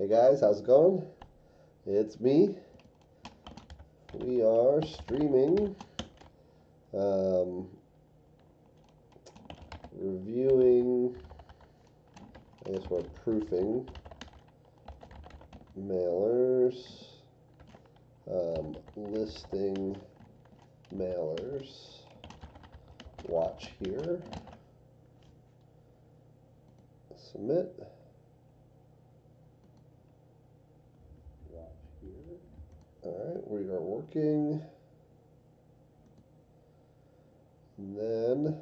Hey guys, how's it going? It's me. We are streaming, um, reviewing, I guess we're proofing mailers, listing mailers. Watch here. Submit. Watch here. Alright, we are working. And then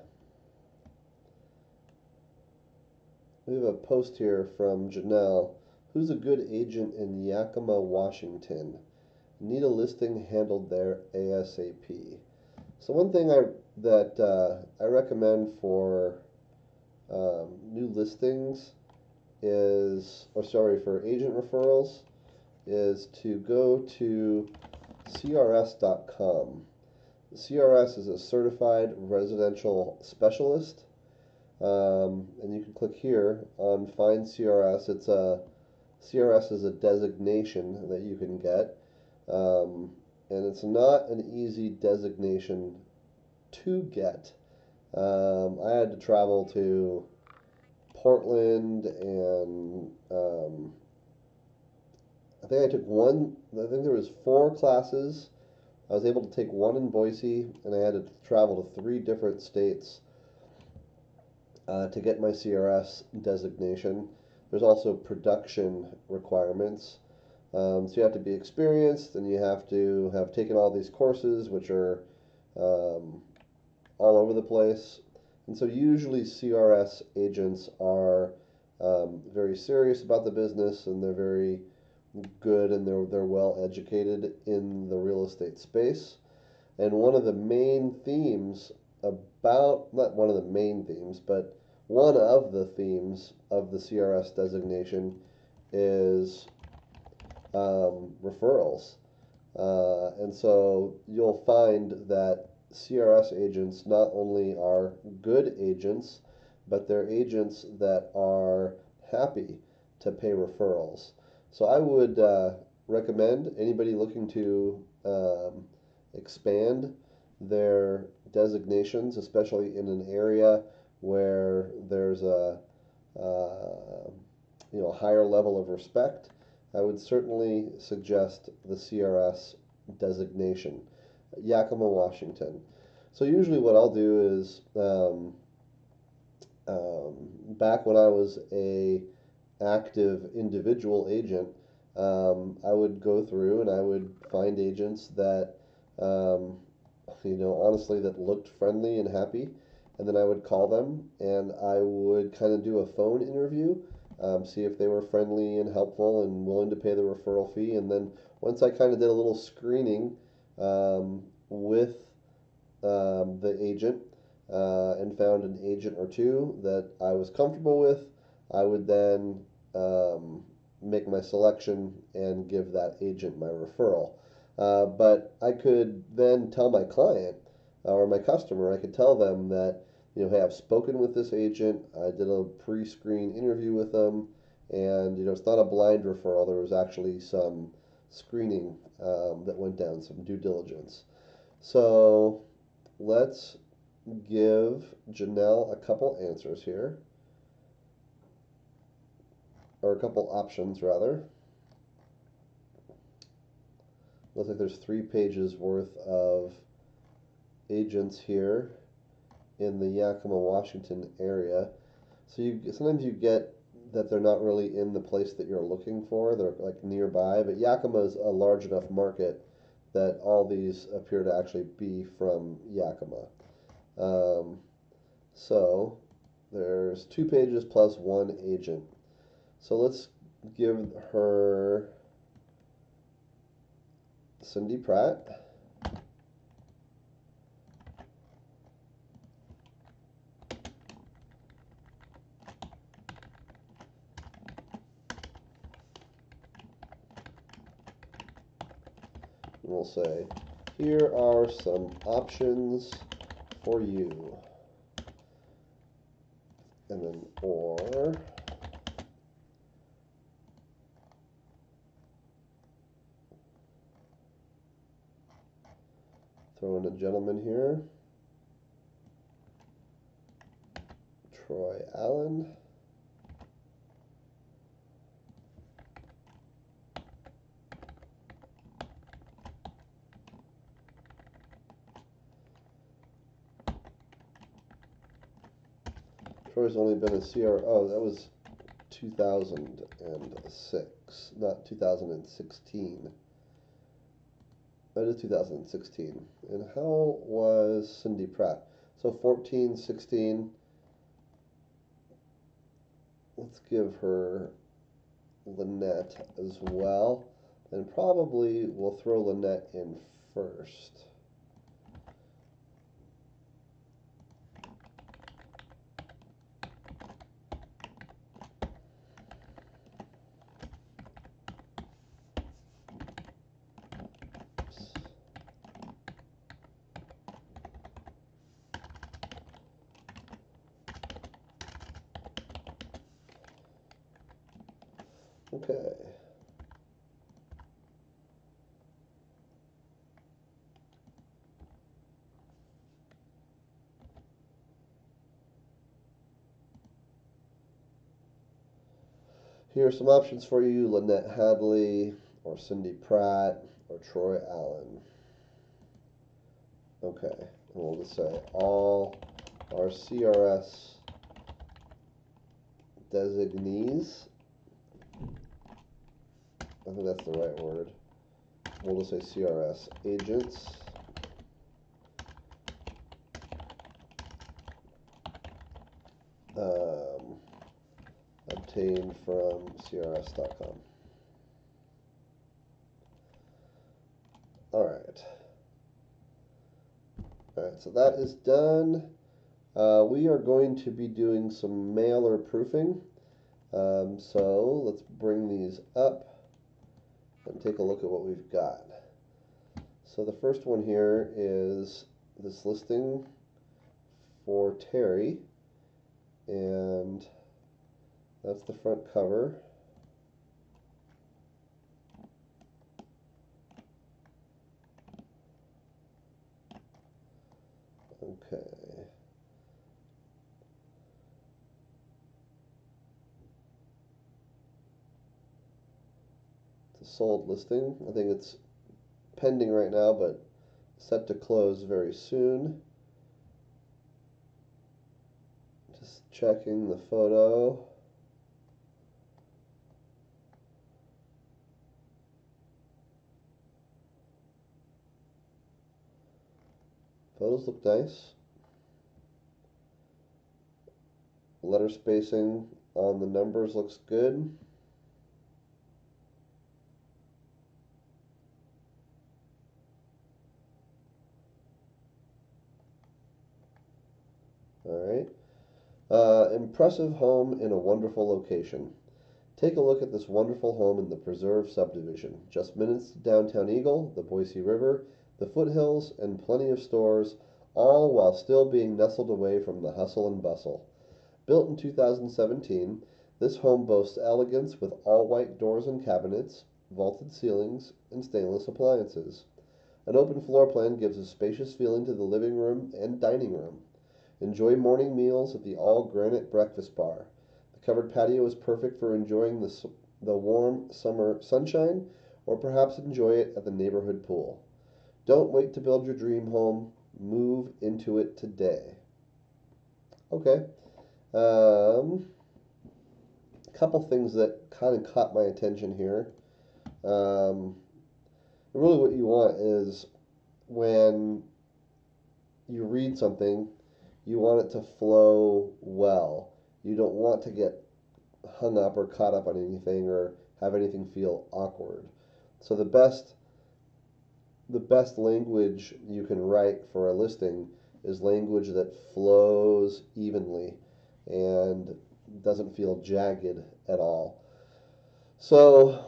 we have a post here from Janelle. Who's a good agent in Yakima, Washington? Need a listing handled there ASAP. So one thing I recommend for new listings is, or sorry, for agent referrals, is to go to CRS.com. CRS is a certified residential specialist, and you can click here on Find CRS. CRS is a designation that you can get, and it's not an easy designation to get. I had to travel to Portland, and I think there was 4 classes. I was able to take one in Boise, and I had to travel to 3 different states to get my CRS designation. There's also production requirements. So you have to be experienced, and you have to have taken all these courses, which are all over the place. And so usually CRS agents are very serious about the business, and they're very good, and they're well educated in the real estate space. And one of the main themes about, not one of the main themes, but one of the themes of the CRS designation is referrals. And so you'll find that CRS agents not only are good agents, but they're agents that are happy to pay referrals. So I would recommend anybody looking to expand their designations, especially in an area where there's a higher level of respect. I would certainly suggest the CRS designation. Yakima, Washington. So usually what I'll do is, back when I was a active individual agent, I would go through and I would find agents that, honestly, that looked friendly and happy, and then I would call them and I would kind of do a phone interview, see if they were friendly and helpful and willing to pay the referral fee, and then once I kind of did a little screening with the agent and found an agent or two that I was comfortable with, I would then make my selection and give that agent my referral. But I could then tell my client or my customer, I could tell them that, hey, I've spoken with this agent, I did a pre-screen interview with them, and, it's not a blind referral, there was actually some screening that went down, some due diligence. So let's give Janelle a couple answers here, or a couple options rather. Looks like there's 3 pages worth of agents here in the Yakima, Washington area. So sometimes you get that they're not really in the place that you're looking for. They're like nearby, but Yakima is a large enough market that all these appear to actually be from Yakima. So there's 2 pages plus 1 agent. So let's give her Cindy Pratt. And we'll say, here are some options for you. And then, or Throw in a gentleman here. Troy Allen. Troy's only been a CR. Oh, that was 2006, not 2016. That is 2016. And how was Cindy Pratt? So 14, 16. Let's give her Lynette as well. And probably we'll throw Lynette in first. Okay. Here are some options for you: Lynette Hadley, or Cindy Pratt, or Troy Allen. Okay, and we'll just say all our CRS designees. I think that's the right word. We'll just say CRS agents. Obtained from CRS.com. Alright, so that is done. We are going to be doing some mailer proofing. So let's bring these up and take a look at what we've got. So the first one here is this listing for Terry, and that's the front cover. Okay. It's a sold listing. I think it's pending right now, but set to close very soon. Just checking the photo. Photos look nice. Letter spacing on the numbers looks good. Alright. Impressive home in a wonderful location. Take a look at this wonderful home in the Preserve subdivision. Just minutes to downtown Eagle, the Boise River, the foothills, and plenty of stores, all while still being nestled away from the hustle and bustle. Built in 2017, this home boasts elegance with all-white doors and cabinets, vaulted ceilings, and stainless appliances. An open floor plan gives a spacious feeling to the living room and dining room. Enjoy morning meals at the all-granite breakfast bar. The covered patio is perfect for enjoying the warm summer sunshine, or perhaps enjoy it at the neighborhood pool. Don't wait to build your dream home. Move into it today. Okay. A couple things that kind of caught my attention here. Really what you want is when you read something, you want it to flow well. You don't want to get hung up or caught up on anything or have anything feel awkward. So the best language you can write for a listing is language that flows evenly and doesn't feel jagged at all. So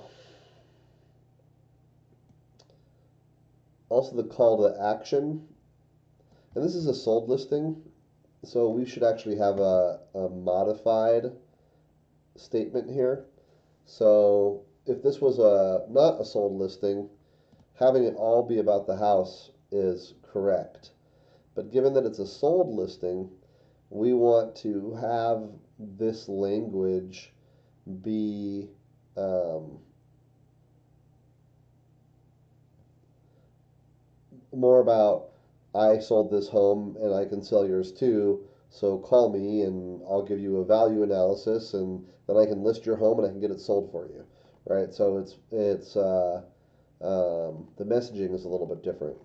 also the call to action, and this is a sold listing, so we should actually have a modified statement here. So if this was not a sold listing, having it all be about the house is correct. But given that it's a sold listing, we want to have this language be more about I sold this home and I can sell yours too. So call me and I'll give you a value analysis and then I can list your home and I can get it sold for you, right? So the messaging is a little bit different.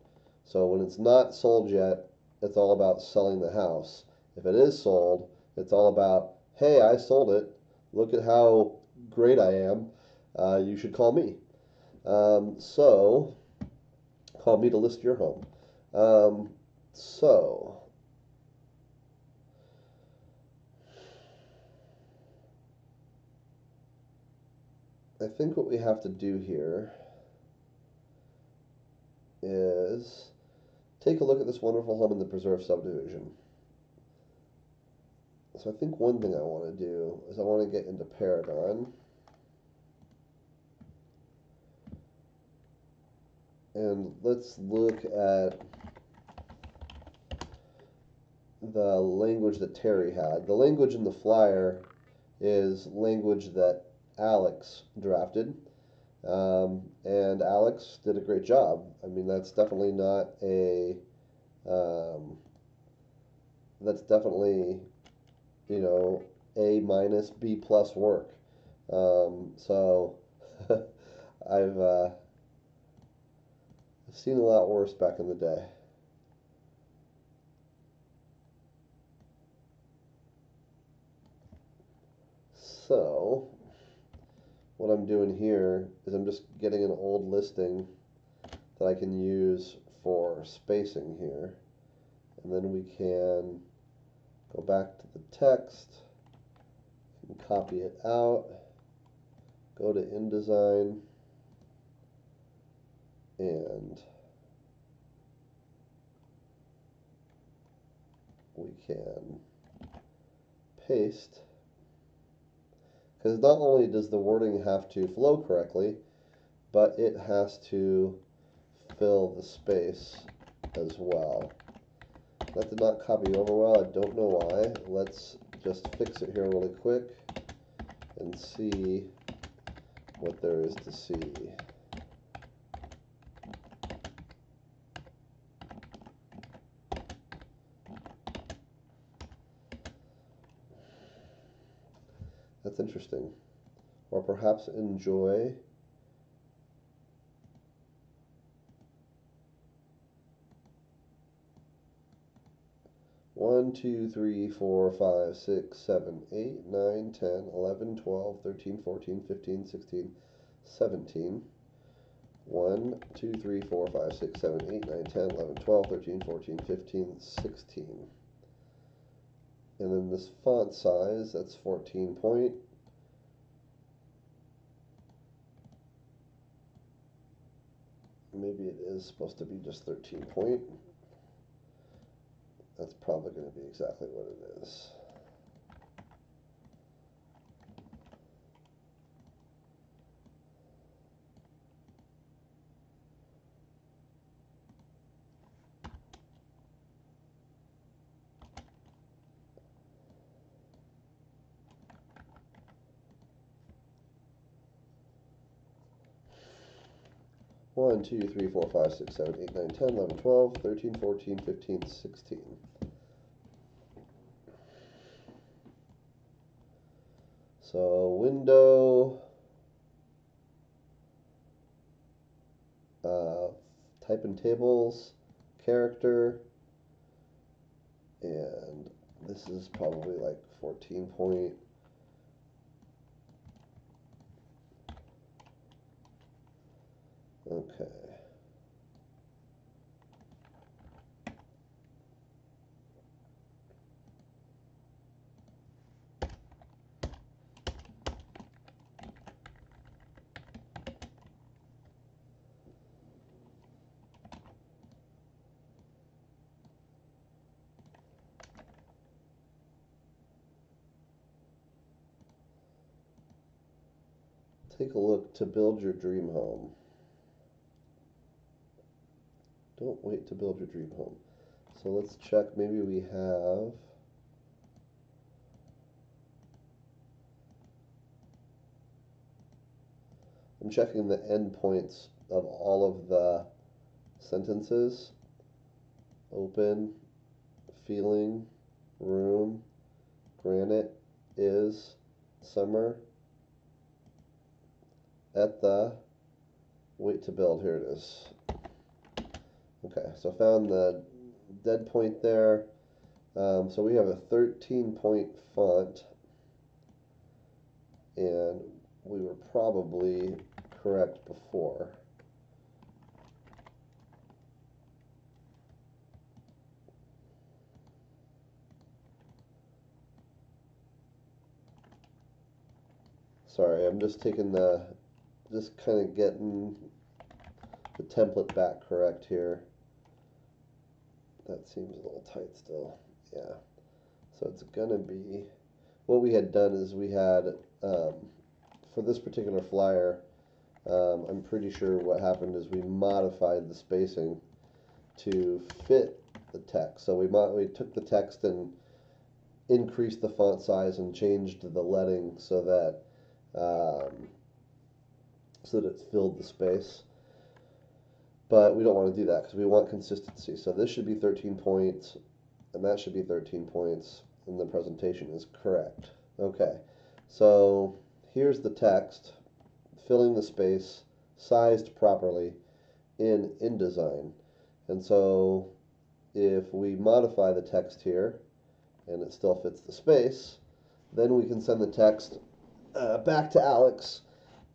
So when it's not sold yet, it's all about selling the house. If it is sold, it's all about, hey, I sold it. Look at how great I am. You should call me. So call me to list your home. Um, so I think what we have to do here is take a look at this wonderful home in the preserve subdivision. So I think one thing I want to do is I want to get into Paragon and let's look at the language that Terry had. The language in the flyer is language that Alex drafted. And Alex did a great job. I mean, that's definitely not um, that's definitely, you know, A minus, B plus work. So I've seen a lot worse back in the day. So what I'm doing here is I'm just getting an old listing that I can use for spacing here. And then we can go back to the text and copy it out, go to InDesign, and we can paste, because not only does the wording have to flow correctly, but it has to fill the space as well. That did not copy over well, I don't know why. Let's just fix it here really quick and see what there is to see. That's interesting. Or perhaps enjoy. One, 2, 3, 4, 5, 6, 7, 8, 9, 10, 11, 12, 13, 14, 15, 16, 17. 1, 2, 3, 4, 5, 6, 7, 8, 9, 10, 11, 12, 13, 14, 15, 16. And then this font size, that's 14 point. Maybe it is supposed to be just 13 point. That's probably going to be exactly what it is. One, 2, 3, 4, 5, 6, 7, 8, 9, 10, 11, 12, 13, 14, 15, 16. So window, type in tables, character, and this is probably like 14 point. Okay. Take a look to build your dream home. Don't wait to build your dream home. So let's check, maybe we have, I'm checking the endpoints of all of the sentences. Open, feeling, room, granite, is, summer, at the, wait to build, here it is. Okay, so found the dead point there. So we have a 13-point font, and we were probably correct before. Sorry, I'm just taking just kind of getting the template back correct here. That seems a little tight still. Yeah. So it's gonna be, what we had done is we had, for this particular flyer, I'm pretty sure what happened is we modified the spacing to fit the text. So we took the text and increased the font size and changed the leading so that it filled the space. But we don't want to do that because we want consistency. So this should be 13 points, and that should be 13 points, and the presentation is correct. Okay, so here's the text, filling the space, sized properly in InDesign. And so if we modify the text here, and it still fits the space, then we can send the text back to Alex,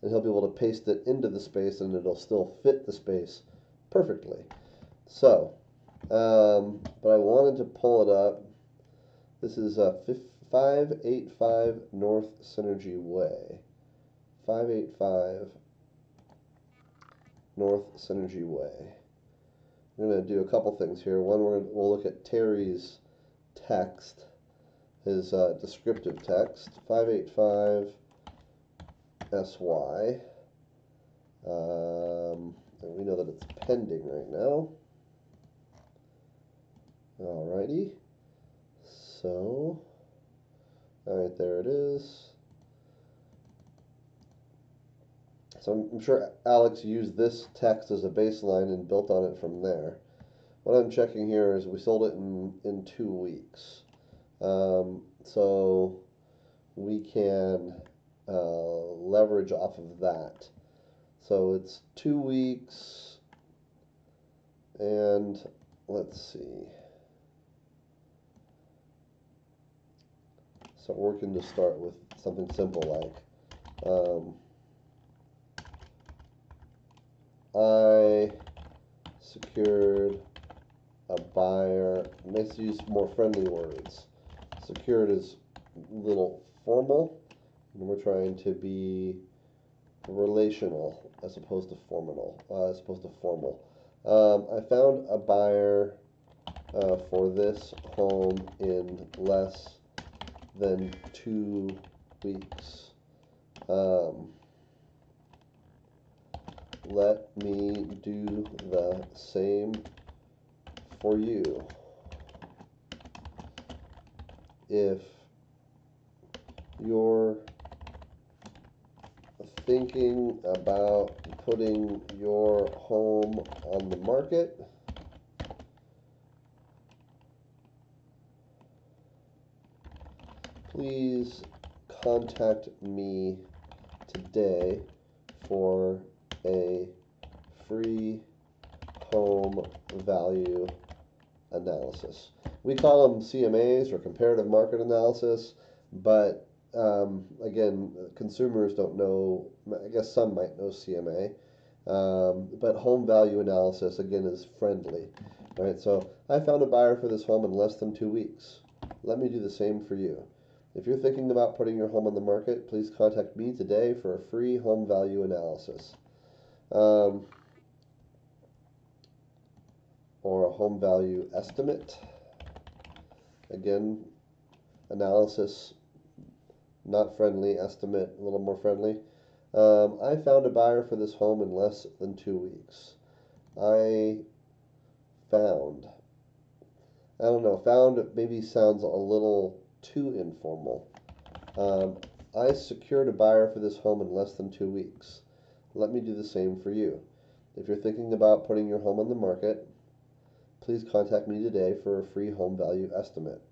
and he'll be able to paste it into the space, and it'll still fit the space perfectly. So, but I wanted to pull it up. This is 585 North Synergy Way. 585 North Synergy Way. We're going to do a couple things here. One, we'll look at Terry's text, his descriptive text, 585 SY. And we know that it's pending right now. Alrighty. So, alright, there it is. So I'm sure Alex used this text as a baseline and built on it from there. What I'm checking here is we sold it in 2 weeks. So we can leverage off of that. So it's 2 weeks, and let's see. So we're going to start with something simple like, I secured a buyer. Let's use more friendly words. Secured is a little formal, and we're trying to be relational as opposed to formal. I found a buyer for this home in less than 2 weeks. Let me do the same for you. If you're thinking about putting your home on the market, please contact me today for a free home value analysis. We call them CMAs, or comparative market analysis, but again, consumers don't know. I guess some might know CMA, but home value analysis, again, is friendly. All right, so I found a buyer for this home in less than 2 weeks. Let me do the same for you. If you're thinking about putting your home on the market, please contact me today for a free home value analysis. Or a home value estimate. Again, analysis, not friendly, estimate, a little more friendly. I found a buyer for this home in less than 2 weeks. I found. I don't know, found maybe sounds a little too informal. Um, I secured a buyer for this home in less than 2 weeks. Let me do the same for you. If you're thinking about putting your home on the market, please contact me today for a free home value estimate.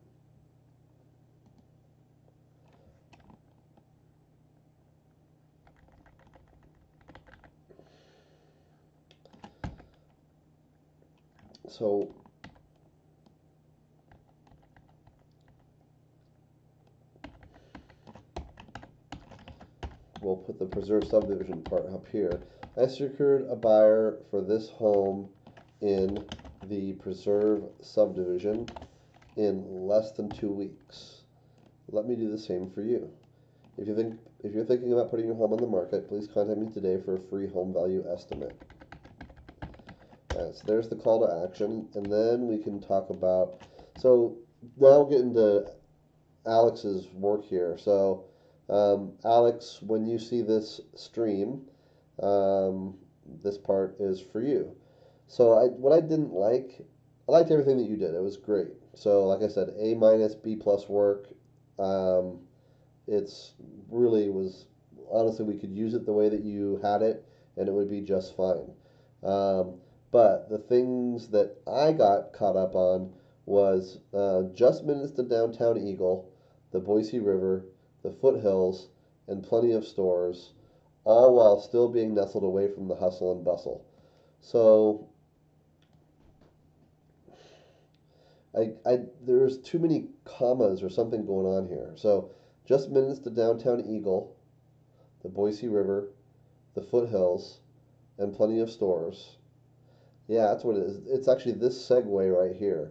So we'll put the preserve subdivision part up here. I secured a buyer for this home in the preserve subdivision in less than 2 weeks. Let me do the same for you. If you're thinking about putting your home on the market, please contact me today for a free home value estimate. So there's the call to action, and then we can talk about. So now we'll get into Alex's work here. So Alex, when you see this stream, this part is for you. So what I didn't like, I liked everything that you did. It was great. So like I said, A minus, B plus work. Um, it's really was honestly we could use it the way that you had it, and it would be just fine. Um, but the things that I got caught up on was just minutes to downtown Eagle, the Boise River, the foothills, and plenty of stores, all while still being nestled away from the hustle and bustle. So there's too many commas or something going on here. So just minutes to downtown Eagle, the Boise River, the foothills, and plenty of stores. Yeah, that's what it is. It's actually this segue right here.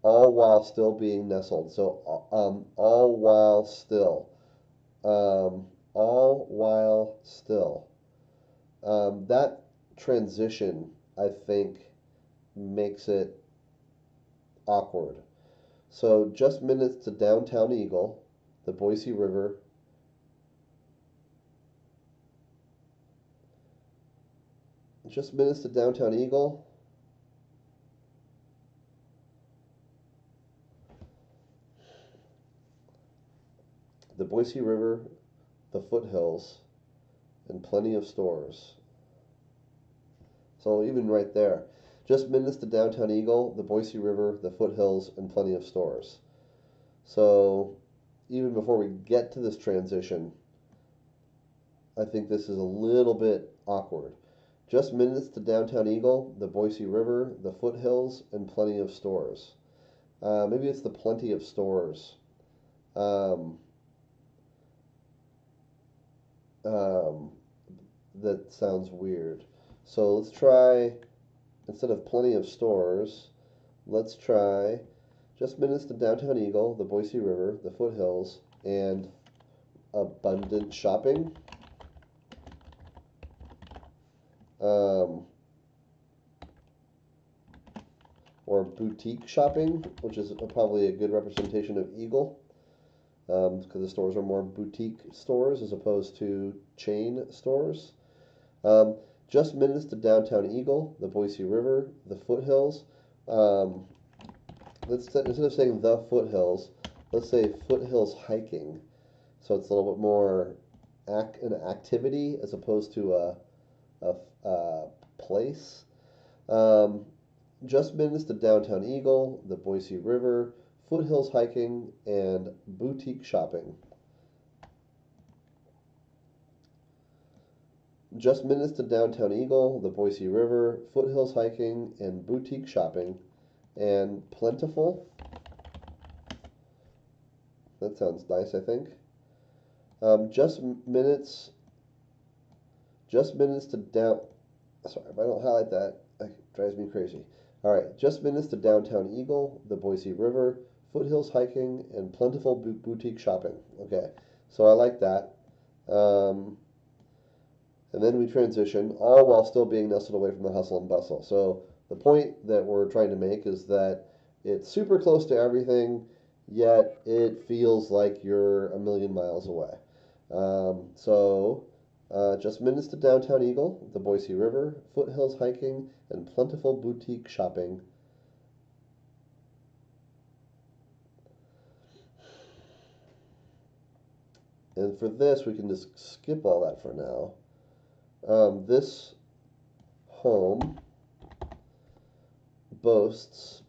All while still being nestled. So all while still. All while still. That transition, I think, makes it awkward. So just minutes to downtown Eagle, the Boise River, just minutes to downtown Eagle, the Boise River, the foothills, and plenty of stores. So even right there, just minutes to downtown Eagle, the Boise River, the foothills, and plenty of stores. So even before we get to this transition, I think this is a little bit awkward. Just minutes to downtown Eagle, the Boise River, the foothills, and plenty of stores. Maybe it's the plenty of stores. Um, um, that sounds weird. So let's try, instead of plenty of stores, let's try just minutes to downtown Eagle, the Boise River, the foothills, and abundant shopping. Um, or boutique shopping, which is probably a good representation of Eagle, because the stores are more boutique stores as opposed to chain stores. Um, just minutes to downtown Eagle, the Boise River, the foothills. Um, instead of saying the foothills, let's say foothills hiking. So it's a little bit more an activity as opposed to a place. Um, just minutes to downtown Eagle, the Boise River, foothills hiking, and boutique shopping. Just minutes to downtown Eagle, the Boise River, foothills hiking, and boutique shopping, and plentiful. That sounds nice, I think. Um, just minutes, just minutes to down. Sorry, if I don't highlight that, it drives me crazy. All right, just minutes to downtown Eagle, the Boise River, foothills hiking, and plentiful boutique shopping. Okay, so I like that. Um, and then we transition, all while still being nestled away from the hustle and bustle. So the point that we're trying to make is that it's super close to everything, yet it feels like you're a million miles away. Just minutes to downtown Eagle, the Boise River, foothills hiking, and plentiful boutique shopping. And for this, we can just skip all that for now. This home boasts.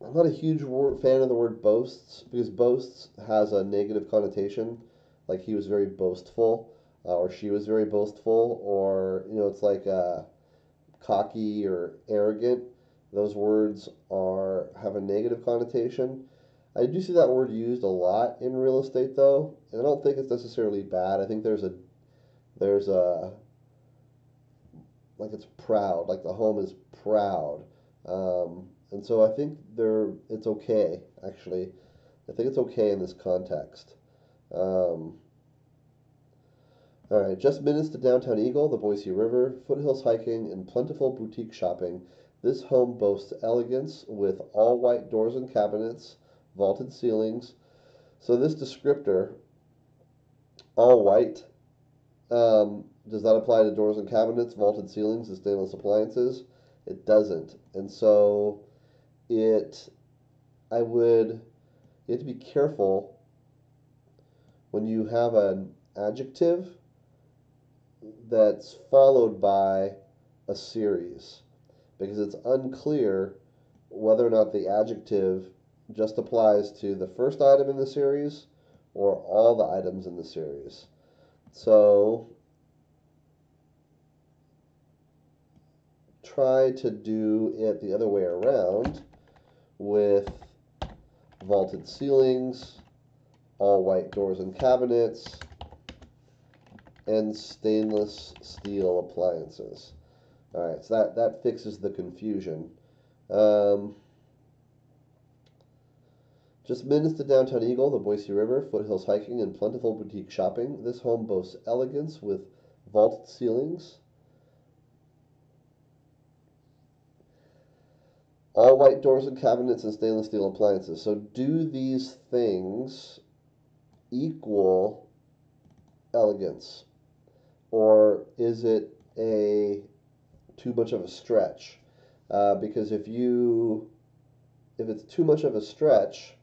I'm not a huge fan of the word boasts because boasts has a negative connotation, like he was very boastful, or she was very boastful, or it's like cocky or arrogant. Those words are have a negative connotation. I do see that word used a lot in real estate, though, and I don't think it's necessarily bad. I think there's a like it's proud, like the home is proud. And so I think it's okay, actually. I think it's okay in this context. Um, all right, just minutes to downtown Eagle, the Boise River, foothills hiking, and plentiful boutique shopping. This home boasts elegance with all white doors and cabinets, vaulted ceilings. So this descriptor, all white, does that apply to doors and cabinets, vaulted ceilings, and stainless appliances? It doesn't. And so it, I would, you have to be careful when you have an adjective that's followed by a series because it's unclear whether or not the adjective just applies to the first item in the series or all the items in the series. So try to do it the other way around with vaulted ceilings, all white doors and cabinets, and stainless steel appliances. All right, so that fixes the confusion. Um, just minutes to downtown Eagle, the Boise River, foothills hiking, and plentiful boutique shopping. This home boasts elegance with vaulted ceilings, all white doors and cabinets, and stainless steel appliances. So do these things equal elegance? Or is it too much of a stretch? Because if it's too much of a stretch,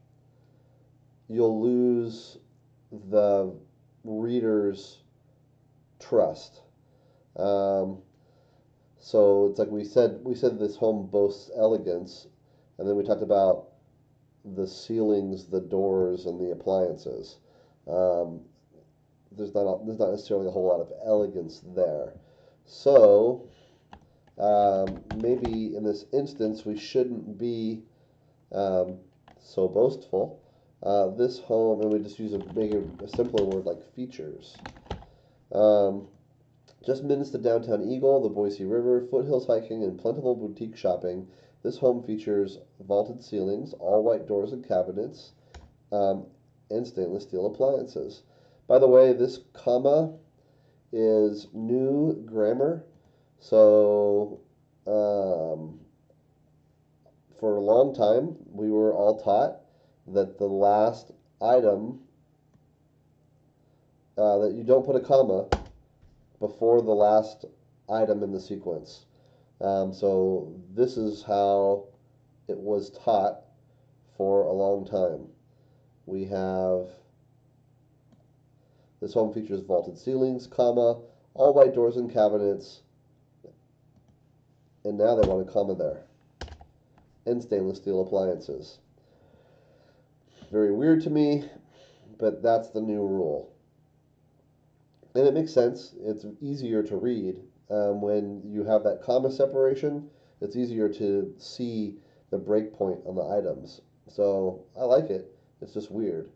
you'll lose the reader's trust. So it's like we said this home boasts elegance, and then we talked about the ceilings, the doors, and the appliances. Um, there's not necessarily a whole lot of elegance there. So maybe in this instance we shouldn't be um, so boastful. This home, and we just make a simpler word like features. Um, just minutes to downtown Eagle, the Boise River, foothills hiking, and plentiful boutique shopping. This home features vaulted ceilings, all white doors and cabinets, um, and stainless steel appliances. By the way, this comma is new grammar. So, for a long time, we were all taught that the last item, that you don't put a comma before the last item in the sequence. So, this is how it was taught for a long time. We have this home features vaulted ceilings, comma, all white doors and cabinets, and now they want a comma there, and stainless steel appliances. Very weird to me, but that's the new rule. And it makes sense. It's easier to read when you have that comma separation. It's easier to see the breakpoint on the items. So I like it. It's just weird.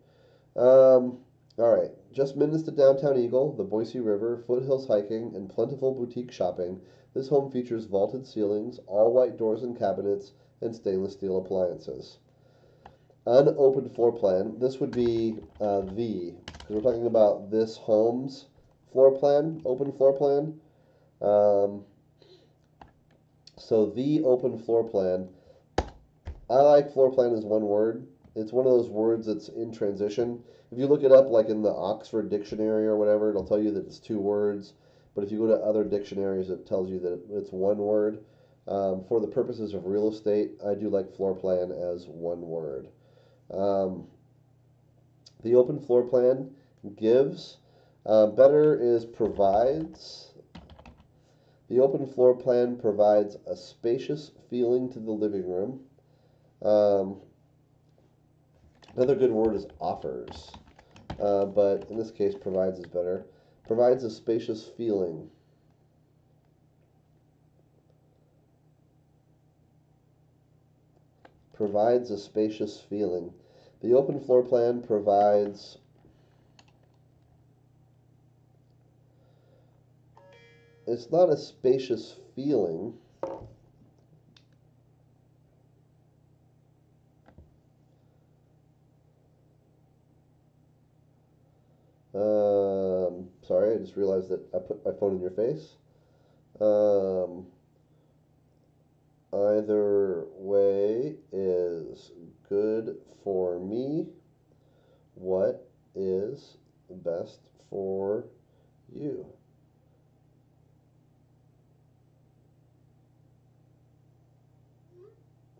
All right, just minutes to downtown Eagle, the Boise River, foothills hiking, and plentiful boutique shopping. This home features vaulted ceilings, all white doors and cabinets, and stainless steel appliances. Unopened floor plan. This would be because we're talking about this home's floor plan, open floor plan. Um, so the open floor plan. I like floor plan as one word. It's one of those words that's in transition. If you look it up, like in the Oxford Dictionary or whatever, it'll tell you that it's two words. But if you go to other dictionaries, it tells you that it's one word. For the purposes of real estate, I do like floor plan as one word. Um, The open floor plan gives. Better is provides. The open floor plan provides a spacious feeling to the living room. Um, Another good word is offers, but in this case, provides is better. Provides a spacious feeling. Provides a spacious feeling. The open floor plan provides. It's not a spacious feeling. Sorry, I just realized that I put my phone in your face. Um, Either way is good for me. What is best for you?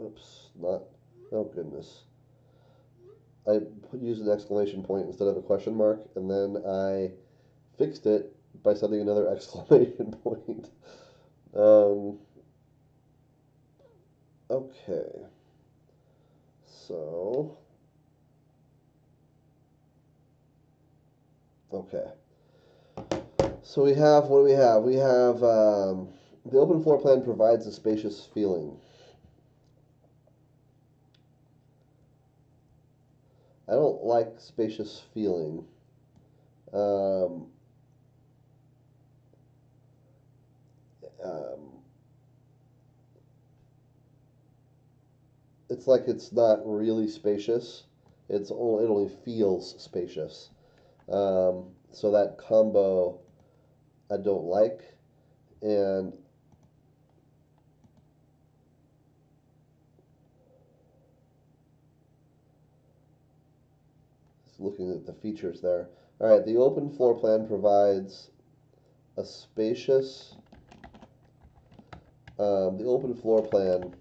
Oops, not. Oh, goodness. I used an exclamation point instead of a question mark, and then I fixed it by sending another exclamation point. Um, okay, so, okay. So we have, what do we have? We have the open floor plan provides a spacious feeling. I don't like spacious feeling. Um, um, it's like it's not really spacious. It only feels spacious. So that combo I don't like, and looking at the features there. All right, the open floor plan provides a spacious. The open floor plan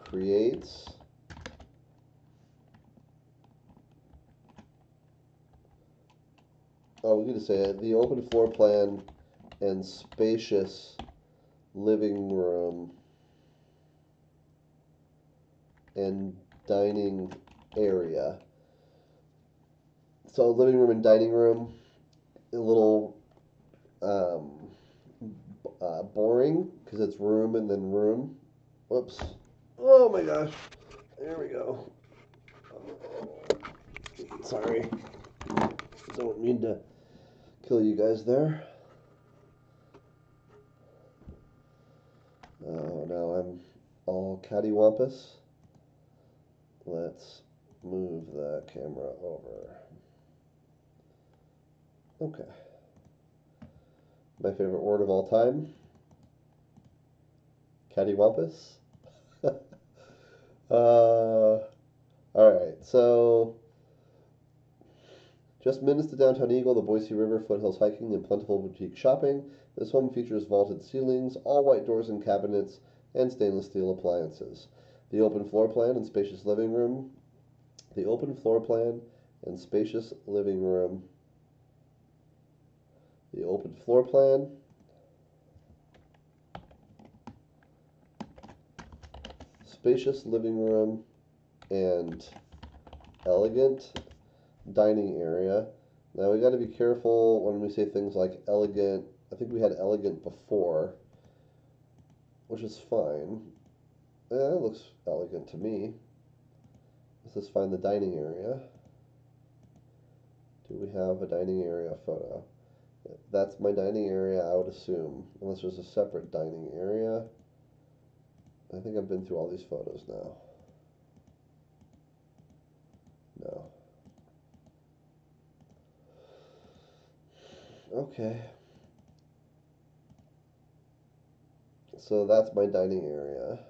creates we need to say it. The open floor plan and spacious living room and dining area. So living room and dining room, a little boring because it's room and then room. Whoops. Oh my gosh. There we go. Sorry. Don't mean to kill you guys there. Oh, now I'm all cattywampus. Let's move the camera over. Okay. My favorite word of all time, cattywampus. All right, so just minutes to downtown Eagle, the Boise River, foothills hiking, and plentiful boutique shopping. This home features vaulted ceilings, all white doors and cabinets, and stainless steel appliances. The open floor plan and spacious living room. The open floor plan and spacious living room. The open floor plan. Spacious living room and elegant dining area. Now we got to be careful when we say things like elegant. I think we had elegant before, which is fine. It looks elegant to me. Let's just find the dining area. Do we have a dining area photo? That's my dining area, I would assume, unless there's a separate dining area. I think I've been through all these photos now. No. Okay. So that's my dining area.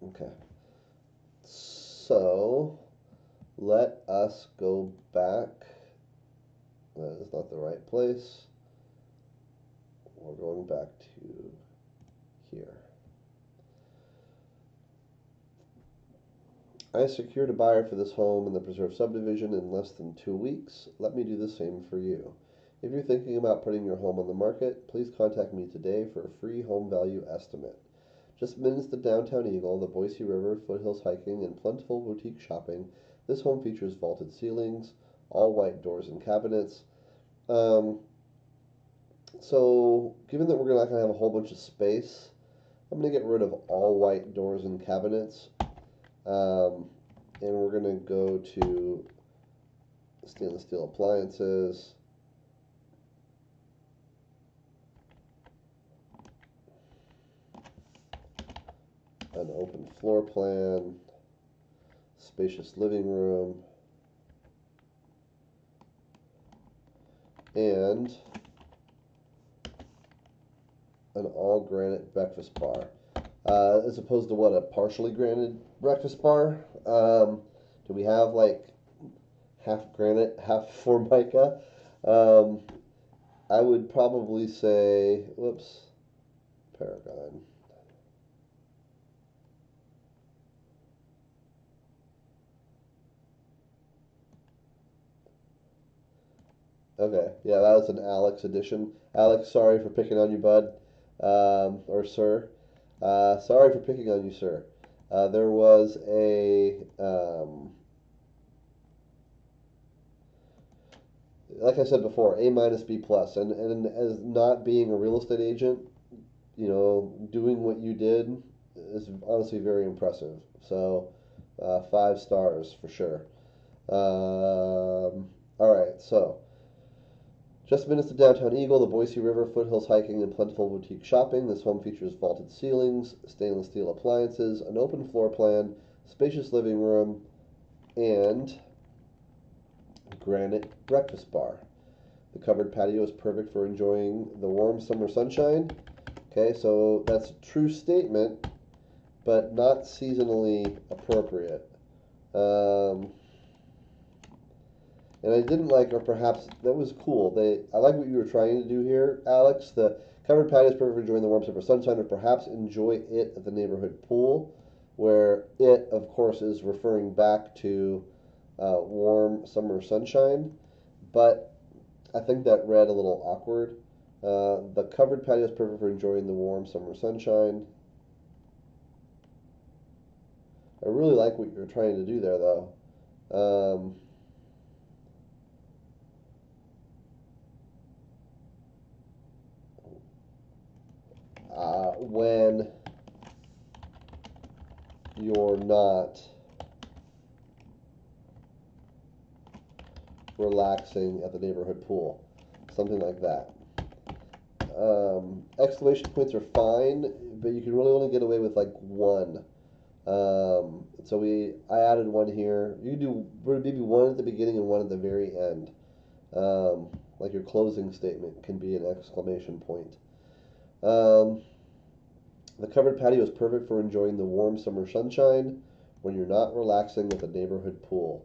Okay. So let us go back. That is not the right place. We're going back to here. I secured a buyer for this home in the preserve subdivision in less than 2 weeks. Let me do the same for you. If you're thinking about putting your home on the market, please contact me today for a free home value estimate. Just minutes to downtown Eagle, the Boise River, foothills hiking, and plentiful boutique shopping, this home features vaulted ceilings, all white doors and cabinets. Um, so, given that we're not going to have a whole bunch of space, I'm going to get rid of all white doors and cabinets. And we're going to go to stainless steel appliances. An open floor plan, spacious living room, and an all granite breakfast bar. As opposed to what, a partially granite breakfast bar? Do we have like half granite, half Formica? I would probably say, whoops, Paragon. Okay, yeah, that was an Alex edition. Alex, sorry for picking on you, bud, or sir. Sorry for picking on you, sir. There was like I said before, A minus B plus, and as not being a real estate agent, doing what you did is honestly very impressive. So, 5 stars for sure. All right, so. Just minutes to downtown Eagle, the Boise River, foothills hiking, and plentiful boutique shopping. This home features vaulted ceilings, stainless steel appliances, an open floor plan, spacious living room, and granite breakfast bar. The covered patio is perfect for enjoying the warm summer sunshine. Okay, so that's a true statement, but not seasonally appropriate. And I didn't like, or perhaps that was cool. I like what you were trying to do here, Alex. The covered patio is perfect for enjoying the warm summer sunshine, or perhaps enjoy it at the neighborhood pool, where it, of course, is referring back to warm summer sunshine. But I think that read a little awkward. The covered patio is perfect for enjoying the warm summer sunshine. I really like what you're trying to do there, though. When you're not relaxing at the neighborhood pool, something like that. Exclamation points are fine, but you can really only get away with like one. So I added one here. You can do maybe one at the beginning and one at the very end. Like your closing statement can be an exclamation point. The covered patio is perfect for enjoying the warm summer sunshine when you're not relaxing at the neighborhood pool.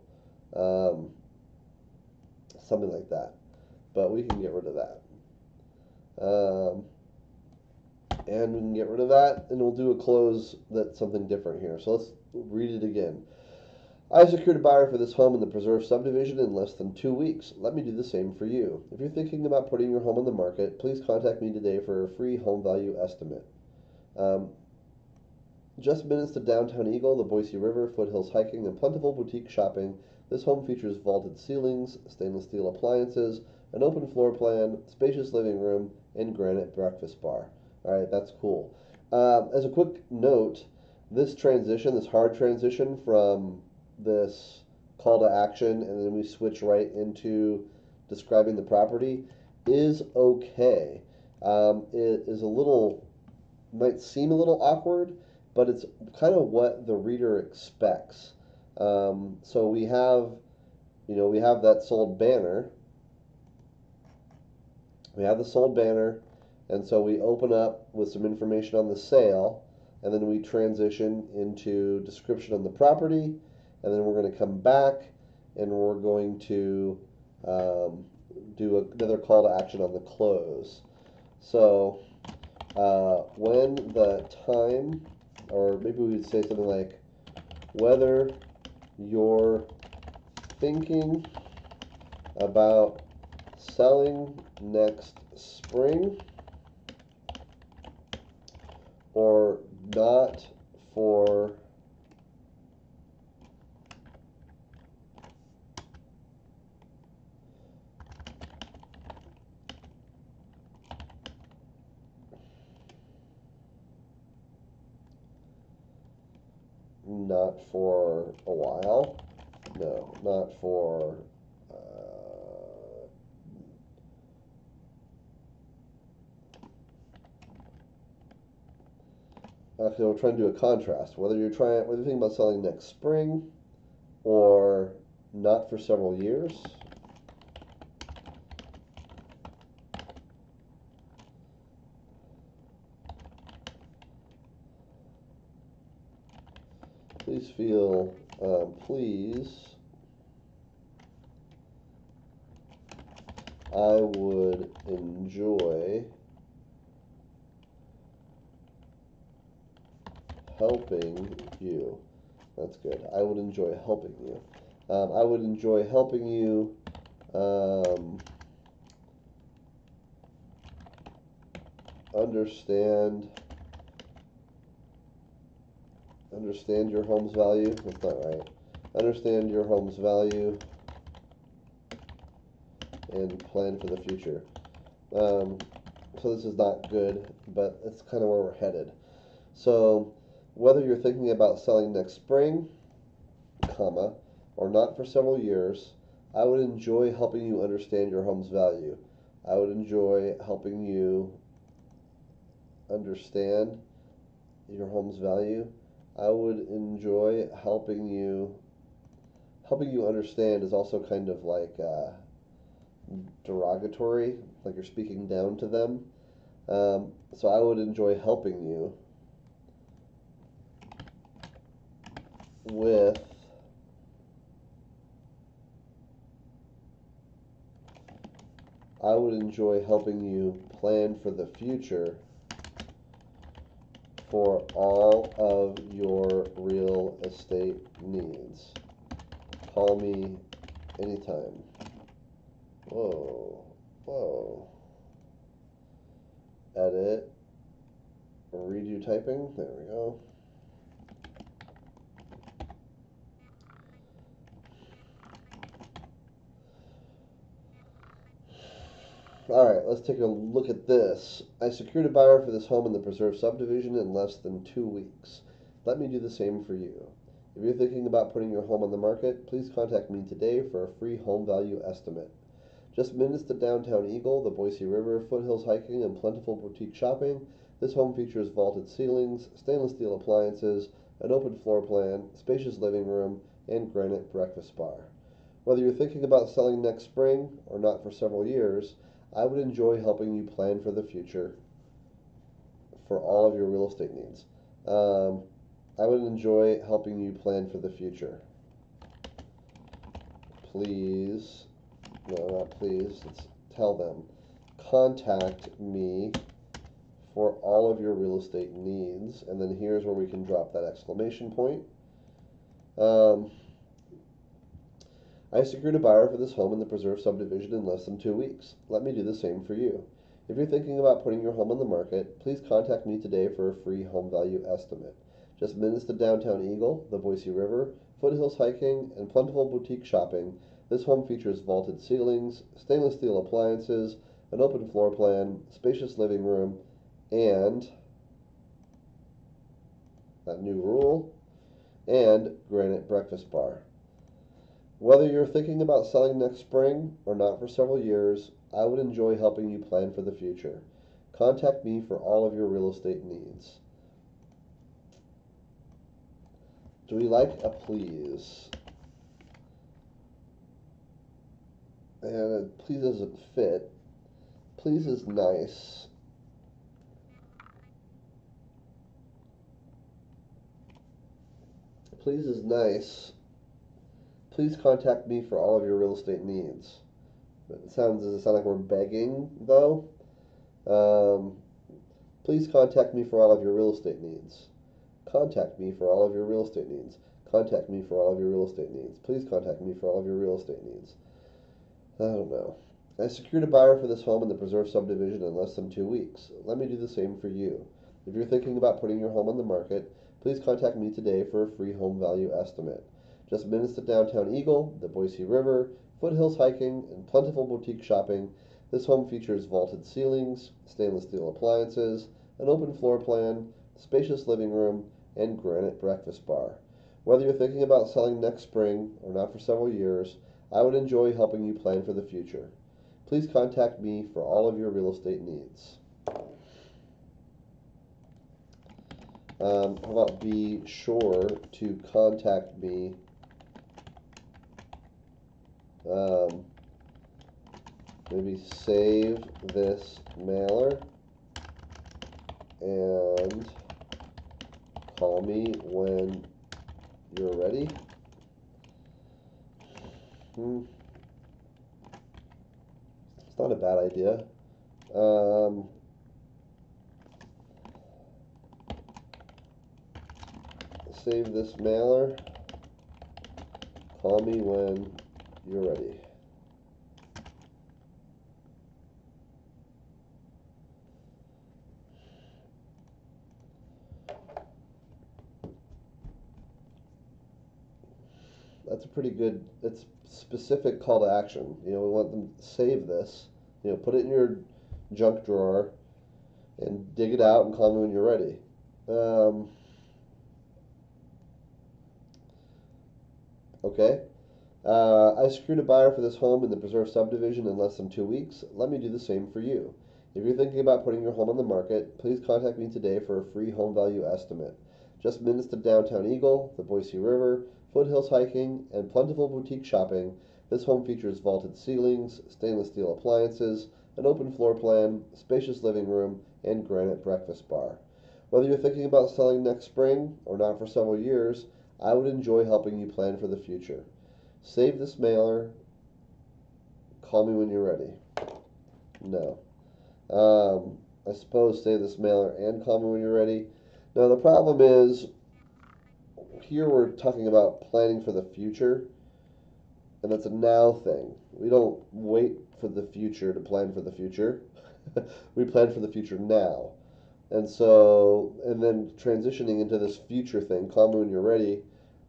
Something like that. But we can get rid of that. And we can get rid of that, and we'll do a close that's something different here. So let's read it again. I secured a buyer for this home in the preserve subdivision in less than 2 weeks. Let me do the same for you. If you're thinking about putting your home on the market, please contact me today for a free home value estimate. Just minutes to downtown Eagle, the Boise River, foothills hiking, and plentiful boutique shopping. This home features vaulted ceilings, stainless steel appliances, an open floor plan, spacious living room, and granite breakfast bar. All right, that's cool. As a quick note, this hard transition from this call to action, and then we switch right into describing the property, is okay. It is might seem a little awkward, but it's kind of what the reader expects. So we have that sold banner. We have the sold banner, and so we open up with some information on the sale, and then we transition into description on the property, and then we're going to come back and we're going to do another call to action on the close. So when the time, or maybe we would say something like whether you're thinking about selling next spring or not for not for a while. No, not for actually, we're trying to do a contrast. Whether you're thinking about selling next spring or not for several years. Please I would enjoy helping you. That's good. I would enjoy helping you. I would enjoy helping you understand your home's value. That's not right. Understand your home's value and plan for the future. So this is not good, but it's kind of where we're headed. So whether you're thinking about selling next spring, comma, or not for several years, I would enjoy helping you understand your home's value. I would enjoy helping you understand your home's value. I would enjoy helping you understand is also kind of like derogatory, like you're speaking down to them. So I would enjoy helping you with I would enjoy helping you plan for the future for all of your real estate needs. Call me anytime. Whoa. Edit. Redo typing. There we go. Alright, let's take a look at this. I secured a buyer for this home in the Preserve subdivision in less than 2 weeks. Let me do the same for you. If you're thinking about putting your home on the market, please contact me today for a free home value estimate. Just minutes to downtown Eagle, the Boise River, foothills hiking, and plentiful boutique shopping, this home features vaulted ceilings, stainless steel appliances, an open floor plan, spacious living room, and granite breakfast bar. Whether you're thinking about selling next spring or not for several years, I would enjoy helping you plan for the future for all of your real estate needs. I would enjoy helping you plan for the future. Please, no, not please, let's tell them. Contact me for all of your real estate needs. And then here's where we can drop that exclamation point. I secured a buyer for this home in the Preserve subdivision in less than 2 weeks. Let me do the same for you. If you're thinking about putting your home on the market, please contact me today for a free home value estimate. Just minutes to downtown Eagle, the Boise River, foothills hiking, and plentiful boutique shopping, this home features vaulted ceilings, stainless steel appliances, an open floor plan, spacious living room, and that new rule, and granite breakfast bar. Whether you're thinking about selling next spring or not for several years, I would enjoy helping you plan for the future. Contact me for all of your real estate needs. Do we like a please? And please doesn't fit. Please is nice. Please is nice. Please contact me for all of your real estate needs. Does it sound like we're begging, though? Please contact me for all of your real estate needs. Contact me for all of your real estate needs. Contact me for all of your real estate needs. Please contact me for all of your real estate needs. I don't know. I secured a buyer for this home in the preserve subdivision in less than 2 weeks. Let me do the same for you. If you're thinking about putting your home on the market, please contact me today for a free home value estimate. Just minutes to downtown Eagle, the Boise River, foothills hiking, and plentiful boutique shopping, this home features vaulted ceilings, stainless steel appliances, an open floor plan, spacious living room, and granite breakfast bar. Whether you're thinking about selling next spring or not for several years, I would enjoy helping you plan for the future. Please contact me for all of your real estate needs. How about be sure to contact me maybe save this mailer and call me when you're ready. It's not a bad idea. Save this mailer. Call me when you're ready. That's a pretty good, it's specific call to action. We want them to save this, put it in your junk drawer and dig it out and call me when you're ready. Okay. I secured a buyer for this home in the preserve subdivision in less than 2 weeks. Let me do the same for you. If you're thinking about putting your home on the market, please contact me today for a free home value estimate. Just minutes to downtown Eagle, the Boise River, foothills hiking, and plentiful boutique shopping, this home features vaulted ceilings, stainless steel appliances, an open floor plan, spacious living room, and granite breakfast bar. Whether you're thinking about selling next spring or not for several years, I would enjoy helping you plan for the future. Save this mailer. Call me when you're ready. No. I suppose save this mailer and call me when you're ready. Now, the problem is, here we're talking about planning for the future, and that's a now thing. We don't wait for the future to plan for the future. We plan for the future now. And then transitioning into this future thing, call me when you're ready,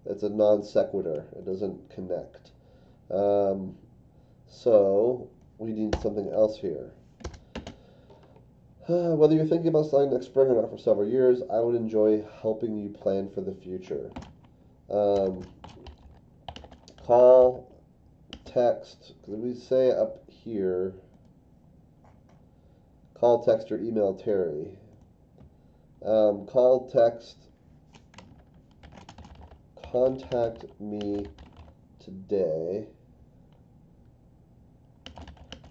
that's a non sequitur. It doesn't connect. So we need something else here. Whether you're thinking about selling next spring or not for several years, I would enjoy helping you plan for the future. Call, text, because we say up here, call, text, or email Terry. Call, text, contact me today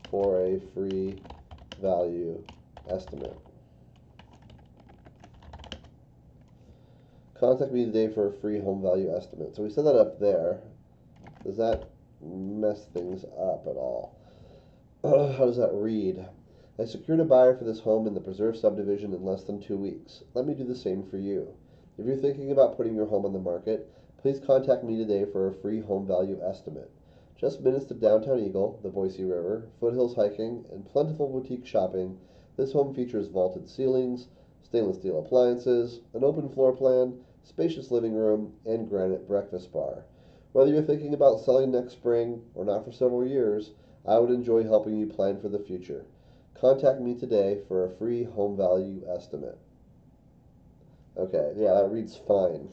for a free value estimate. Contact me today for a free home value estimate. So we set that up there. Does that mess things up at all? How does that read? I secured a buyer for this home in the preserve subdivision in less than 2 weeks. Let me do the same for you. If you're thinking about putting your home on the market, please contact me today for a free home value estimate. Just minutes to downtown Eagle, the Boise River, foothills hiking, and plentiful boutique shopping, this home features vaulted ceilings, stainless steel appliances, an open floor plan, spacious living room, and granite breakfast bar. Whether you're thinking about selling next spring or not for several years, I would enjoy helping you plan for the future. Contact me today for a free home value estimate. Okay, yeah, that reads fine.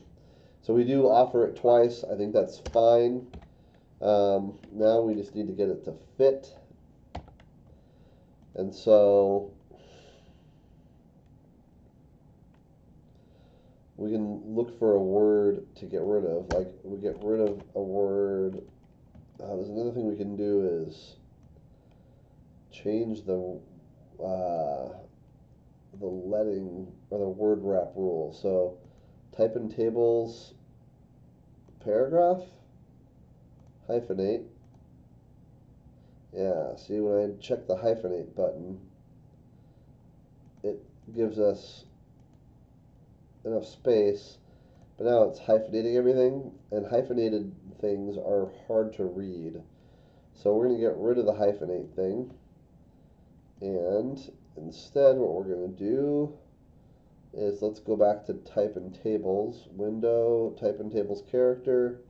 So we do offer it twice. I think that's fine. Now we just need to get it to fit. And so we can look for a word to get rid of. Like, we get rid of a word. There's another thing we can do is change the letting or the word wrap rule. So type in tables, paragraph, hyphenate. Yeah, see, when I check the hyphenate button, it gives us enough space but now it's hyphenating everything, and hyphenated things are hard to read. So we're going to get rid of the hyphenate thing, and instead what we're going to do is let's go back to type in tables, window, type in tables character.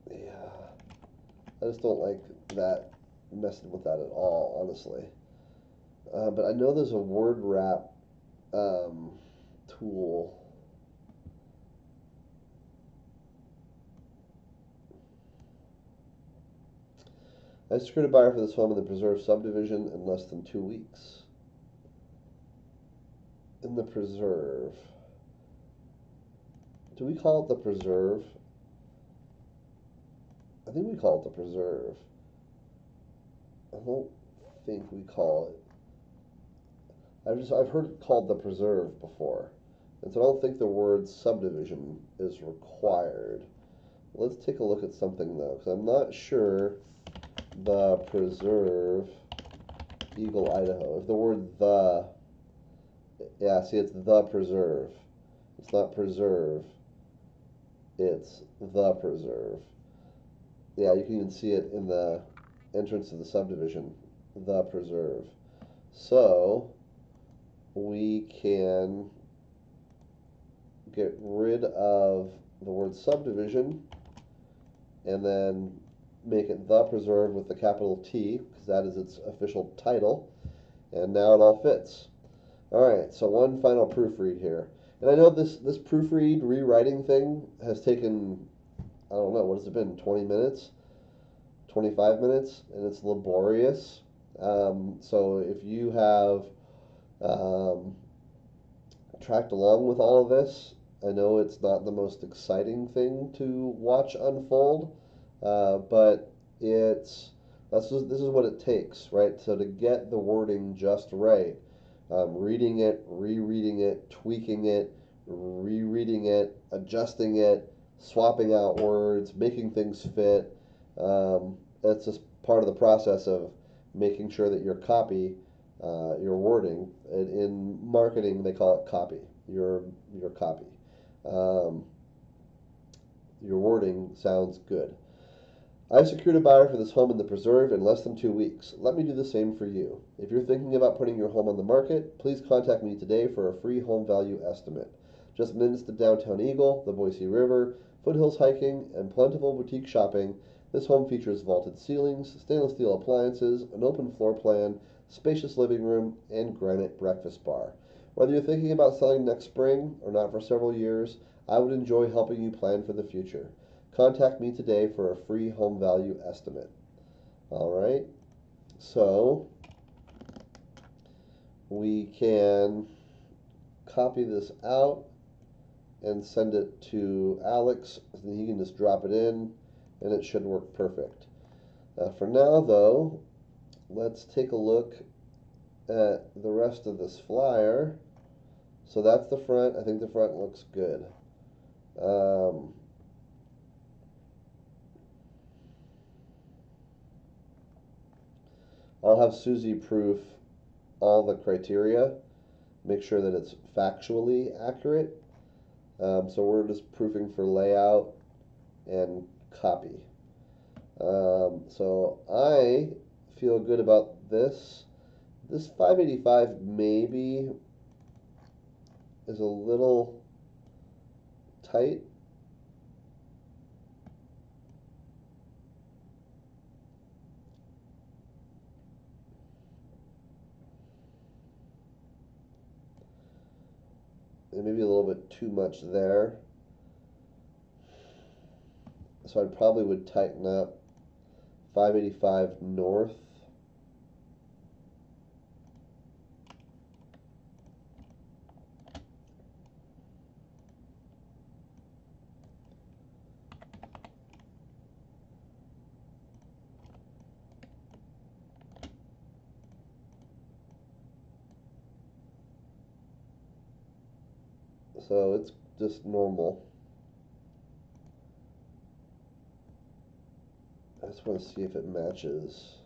Yeah, I just don't like that, messing with that at all, honestly. But I know there's a word wrap tool. I secured a buyer for this home in the preserve subdivision in less than 2 weeks. In the preserve. Do we call it the preserve? I think we call it the preserve. I don't think we call it. I've heard it called the preserve before, and so I don't think the word subdivision is required. Let's take a look at something though, because I'm not sure the preserve Eagle, Idaho. If the word the, yeah, see, it's the preserve. It's not preserve. It's the preserve. Yeah, you can even see it in the entrance of the subdivision, the preserve. So we can get rid of the word subdivision and then make it the preserve with the capital T, because that is its official title, and now it all fits. Alright, so one final proofread here. And I know this proofread rewriting thing has taken, I don't know, what has it been, 20 minutes? 25 minutes? And it's laborious. So if you have tracked along with all of this, I know it's not the most exciting thing to watch unfold, but this is what it takes, right? So to get the wording just right, reading it, rereading it, tweaking it, rereading it, adjusting it, swapping out words, making things fit. That's just part of the process of making sure that your copy, your wording, in marketing they call it copy. Your copy, um, your wording sounds good. I've secured a buyer for this home in the preserve in less than 2 weeks. Let me do the same for you. If you're thinking about putting your home on the market, please contact me today for a free home value estimate. Just minutes to downtown Eagle, the Boise River, foothills hiking, and plentiful boutique shopping, this home features vaulted ceilings, stainless steel appliances, an open floor plan, spacious living room, and granite breakfast bar. Whether you're thinking about selling next spring or not for several years, I would enjoy helping you plan for the future. Contact me today for a free home value estimate. All right, so we can copy this out and send it to Alex, and he can just drop it in, and it should work perfect. For now, though, let's take a look at the rest of this flyer. So that's the front. I think the front looks good. I'll have Susie proof all the criteria, make sure that it's factually accurate. So we're just proofing for layout and copy. So I feel good about this. This 585 maybe is a little tight. And maybe a little bit too much there. So I probably would tighten up 585 north. So it's just normal. That's just want to see if it matches.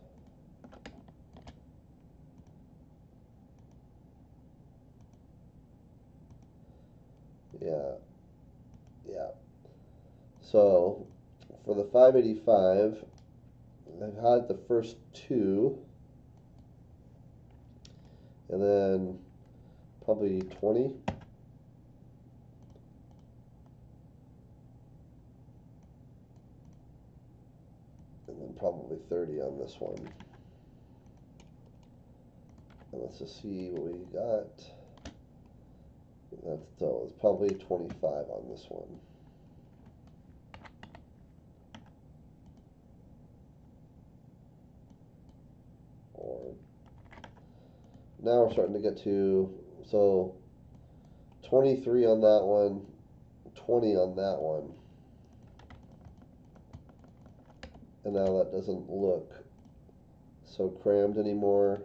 Yeah, yeah. So for the 585, I've had the first two, and then probably 20. And then probably 30 on this one. And let's just see what we got. So it's probably 25 on this one. Or now we're starting to get to, so 23 on that one, 20 on that one. And now that doesn't look so crammed anymore.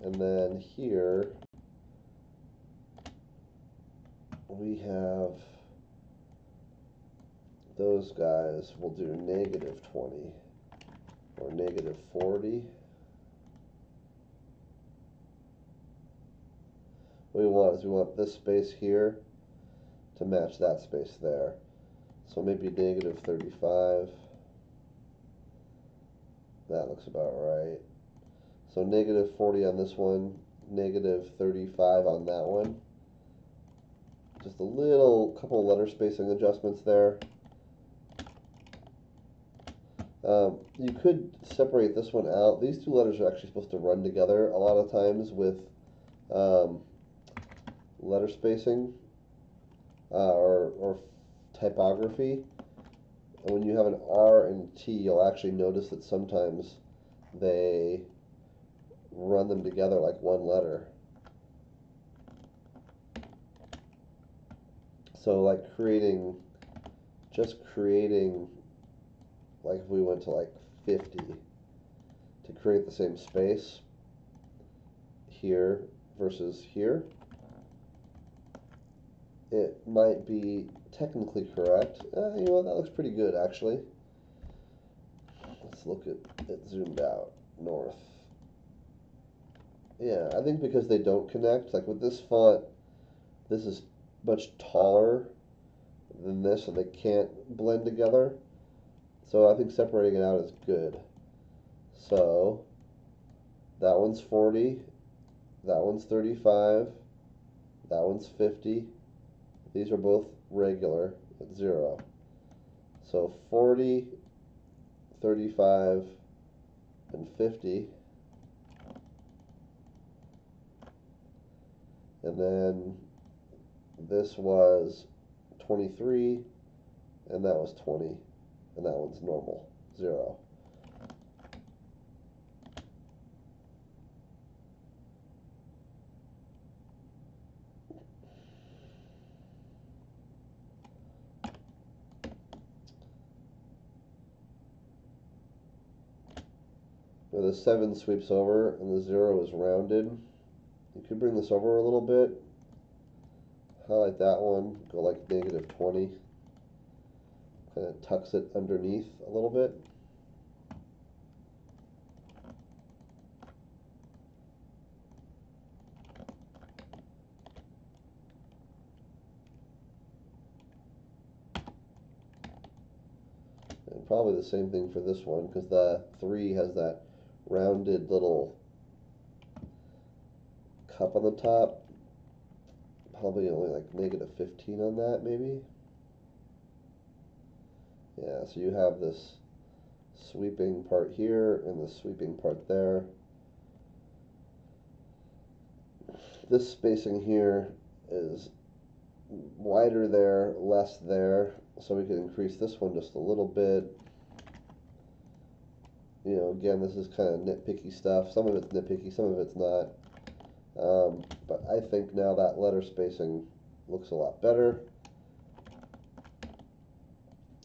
And then here we have those guys. We'll do negative 20 or negative 40. What we want is we want this space here to match that space there. So maybe negative 35. That looks about right. So negative 40 on this one, negative 35 on that one. Just a little couple of letter spacing adjustments there. You could separate this one out. These two letters are actually supposed to run together a lot of times with letter spacing or typography. And when you have an R and T, you'll actually notice that sometimes they run them together like one letter. So like just creating, like if we went to like 50 to create the same space here versus here, it might be technically correct. You know what, that looks pretty good actually. Let's look at it zoomed out, north. Yeah, I think because they don't connect, like with this font, this is much taller than this, so they can't blend together. So I think separating it out is good. So that one's 40, that one's 35, that one's 50. These are both regular at 0. So 40, 35, and 50. And then this was 23, and that was 20, and that one's normal, 0. Now the 7 sweeps over, and the 0 is rounded. You could bring this over a little bit, highlight that one, go like negative 20, kind of tucks it underneath a little bit. And probably the same thing for this one, because the 3 has that rounded little cup on the top. Probably only like negative 15 on that, maybe. Yeah, so you have this sweeping part here and the sweeping part there. This spacing here is wider there, less there, so we can increase this one just a little bit. You know, again, this is kind of nitpicky stuff. Some of it's nitpicky, some of it's not. But I think now that letter spacing looks a lot better.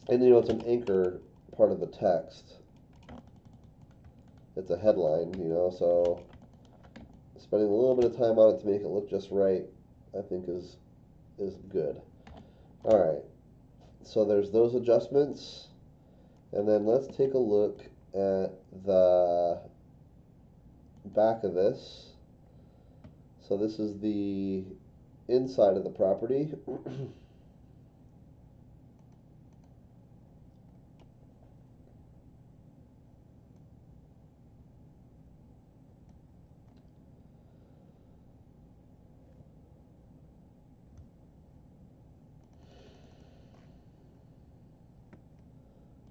And you know, it's an anchor part of the text. It's a headline, you know, so spending a little bit of time on it to make it look just right, I think is good. Alright, so there's those adjustments. And then let's take a look at the back of this. So this is the inside of the property.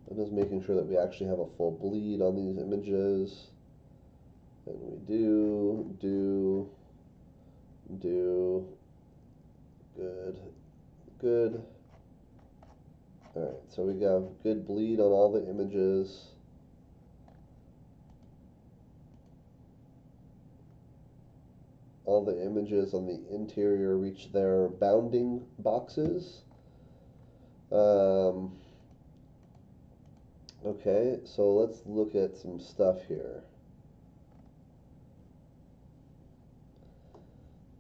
I'm just making sure that we actually have a full bleed on these images. And we do, good, good. Alright, so we got good bleed on all the images. All the images on the interior reach their bounding boxes. Okay, so let's look at some stuff here.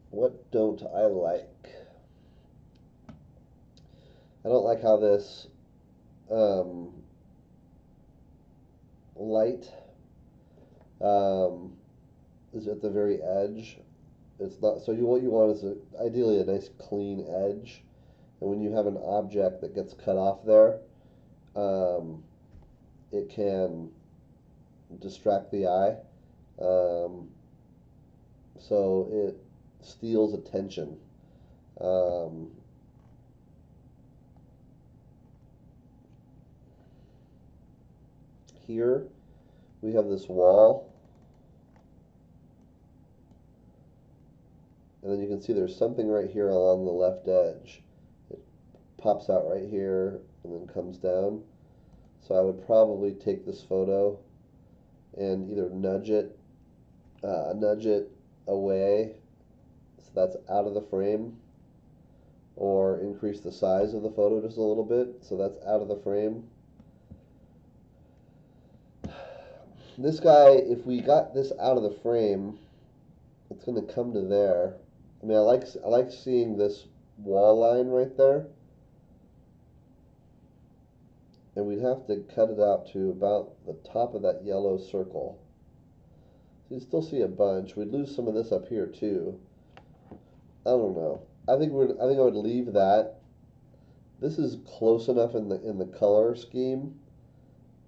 What don't I like? I don't like how this light is at the very edge. It's not so. What you want is ideally a nice clean edge, and when you have an object that gets cut off there, it can distract the eye. So it steals attention. Here we have this wall, and then you can see there's something right here along the left edge. It pops out right here and then comes down. So I would probably take this photo and either nudge it away so that's out of the frame, or increase the size of the photo just a little bit so that's out of the frame. This guy, if we got this out of the frame, it's going to come to there. I mean, I like seeing this wall line right there, and we'd have to cut it out to about the top of that yellow circle. So you still see a bunch. We'd lose some of this up here too. I don't know. I think I would leave that. This is close enough in the color scheme.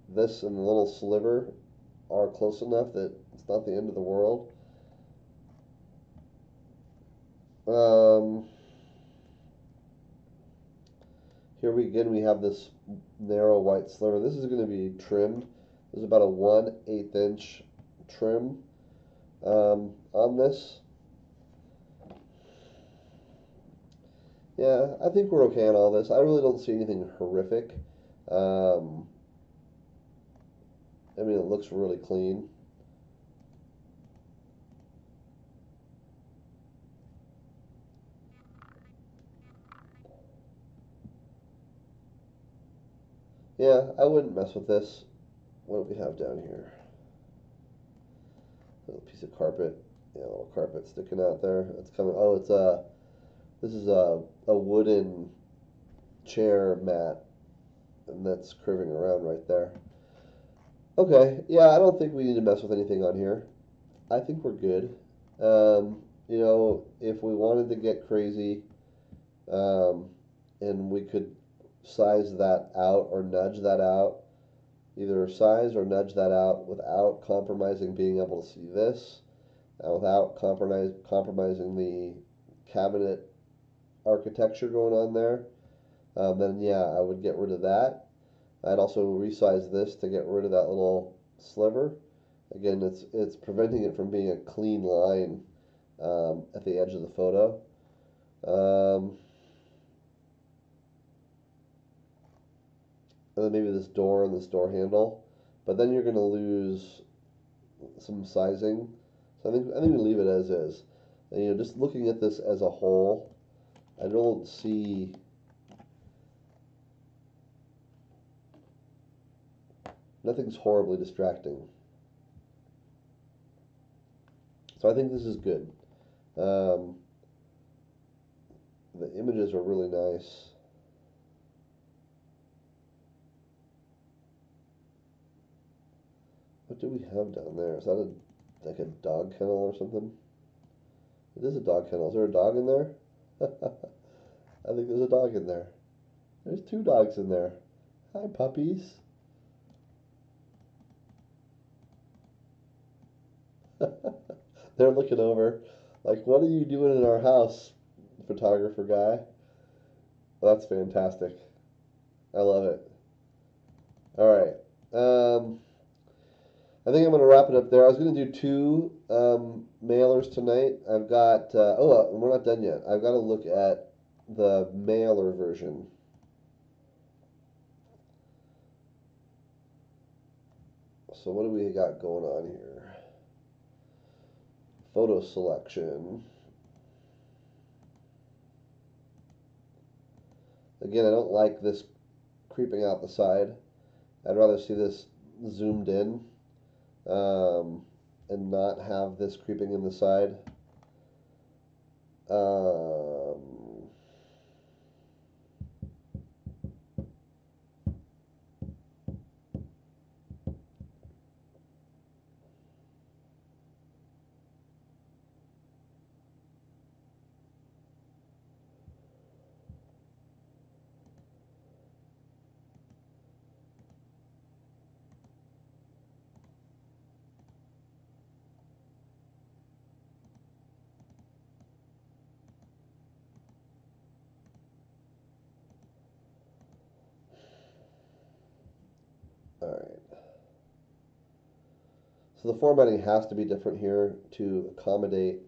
This and the little sliver are close enough that it's not the end of the world. Here we have this narrow white sliver. This is going to be trimmed. There's about a 1/8 inch trim on this. Yeah, I think we're okay on all this. I really don't see anything horrific. I mean, it looks really clean. Yeah, I wouldn't mess with this. What do we have down here? A little piece of carpet. Yeah, a little carpet sticking out there. It's coming. Oh, this is a wooden chair mat, and that's curving around right there. Okay, yeah, I don't think we need to mess with anything on here. I think we're good. You know, if we wanted to get crazy, and we could size that out or nudge that out, either size or nudge that out without compromising being able to see this, without compromising the cabinet architecture going on there, then yeah, I would get rid of that. I'd also resize this to get rid of that little sliver. Again, it's preventing it from being a clean line at the edge of the photo. And then maybe this door and this door handle, but then you're going to lose some sizing. So I think we leave it as is. And, you know, just looking at this as a whole, I don't see nothing's horribly distracting. So I think this is good. The images are really nice. What do we have down there? Is that like a dog kennel or something? It is a dog kennel. Is there a dog in there? I think there's a dog in there. There's two dogs in there. Hi, puppies. They're looking over like, what are you doing in our house, photographer guy? Well, that's fantastic. I love it. All right. I think I'm going to wrap it up there. I was going to do two mailers tonight. I've got, we're not done yet. I've got to look at the mailer version. So what do we got going on here? Photo selection. Again, I don't like this creeping out the side. I'd rather see this zoomed in and not have this creeping in the side. All right. So the formatting has to be different here to accommodate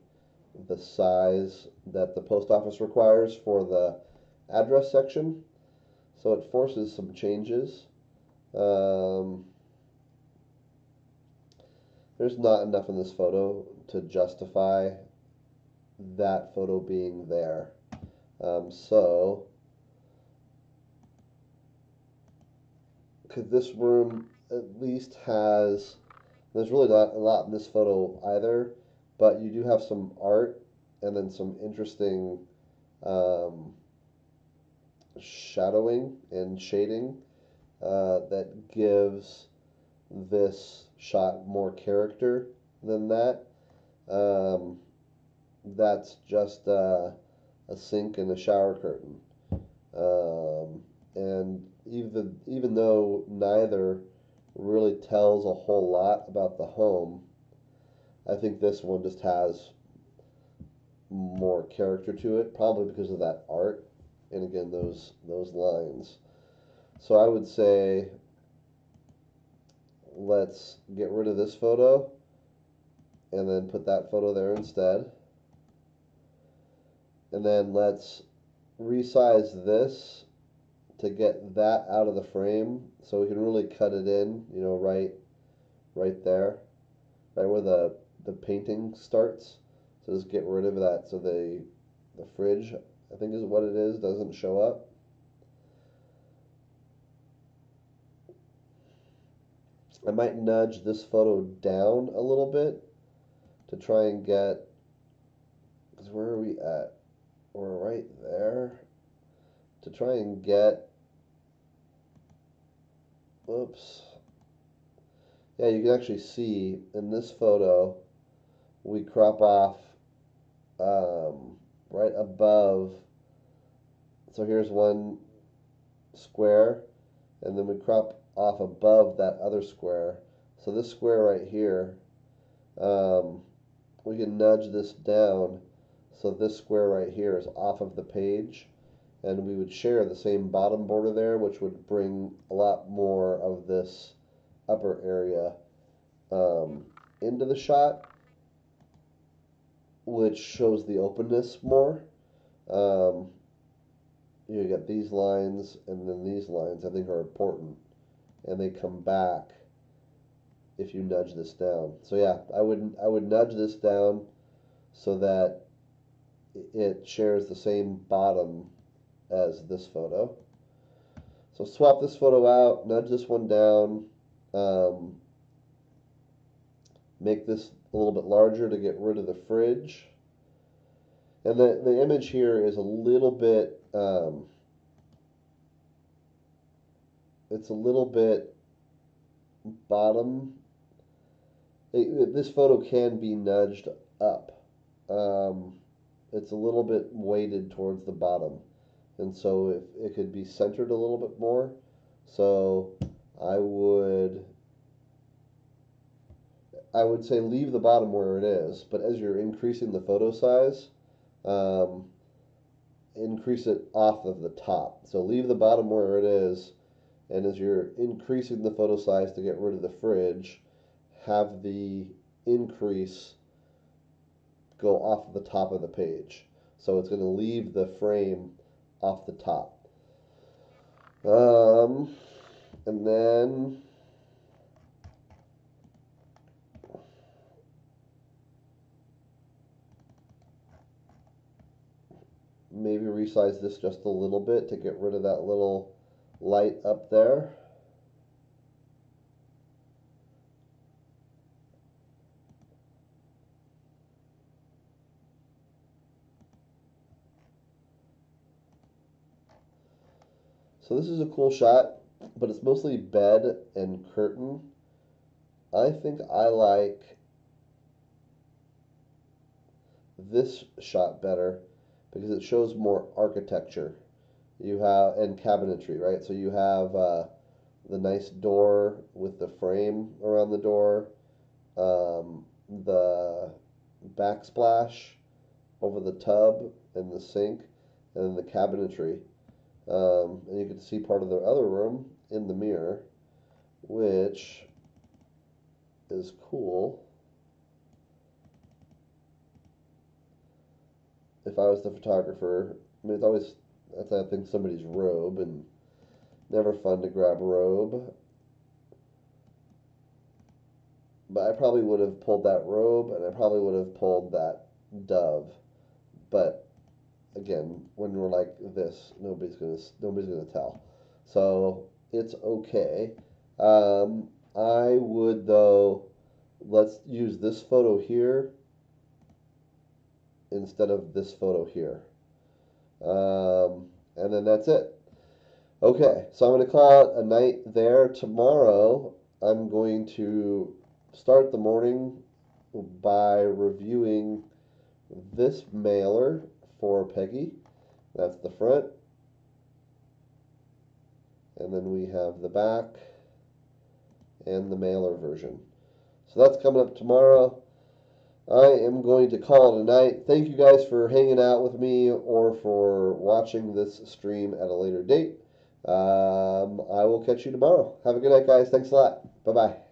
the size that the post office requires for the address section. So it forces some changes. Um, there's not enough in this photo to justify that photo being there. So, because this room at least has, there's really not a lot in this photo either, but you do have some art and then some interesting um, shadowing and shading that gives this shot more character than that. Um, that's just a sink and a shower curtain. And even though neither really tells a whole lot about the home, I think this one just has more character to it, probably because of that art and again those lines. So I would say let's get rid of this photo and then put that photo there instead. And then let's resize this to get that out of the frame so we can really cut it in, right there, right where the painting starts. So just get rid of that so the fridge, I think is what it is, doesn't show up. I might nudge this photo down a little bit to try and get, because where are we at? We're right there. To try and get, oops. Yeah, you can actually see in this photo, we crop off right above. So here's one square, and then we crop off above that other square. So this square right here, we can nudge this down so this square right here is off of the page, and we would share the same bottom border there, which would bring a lot more of this upper area into the shot, which shows the openness more. Um, you get these lines and then these lines I think are important, and they come back if you nudge this down. So yeah, I would nudge this down so that it shares the same bottom as this photo. So swap this photo out, nudge this one down, um, make this a little bit larger to get rid of the fridge. And the image here is a little bit, it's a little bit bottom this photo can be nudged up. Um, it's a little bit weighted towards the bottom, and so if it could be centered a little bit more. So I would I would say leave the bottom where it is, but as you're increasing the photo size, um, increase it off of the top. So leave the bottom where it is, and as you're increasing the photo size to get rid of the fridge, have the increase go off the top of the page. So it's going to leave the frame off the top. And then maybe resize this just a little bit to get rid of that little light up there. So this is a cool shot, but it's mostly bed and curtain. I think I like this shot better because it shows more architecture. You have and cabinetry, right? So you have the nice door with the frame around the door, the backsplash over the tub and the sink, and then the cabinetry. And you can see part of the other room in the mirror, which is cool. If I was the photographer, I mean, it's always, that's, I think, somebody's robe, and never fun to grab a robe. But I probably would have pulled that robe, and I probably would have pulled that dove. But again, when we're like this, nobody's gonna tell. So it's okay. I would though. Let's use this photo here instead of this photo here. And then that's it. Okay, so I'm going to call it a night there. Tomorrow, I'm going to start the morning by reviewing this mailer for Peggy. That's the front. And then we have the back and the mailer version. So that's coming up tomorrow. I am going to call it a night. Thank you guys for hanging out with me or for watching this stream at a later date. I will catch you tomorrow. Have a good night, guys. Thanks a lot. Bye-bye.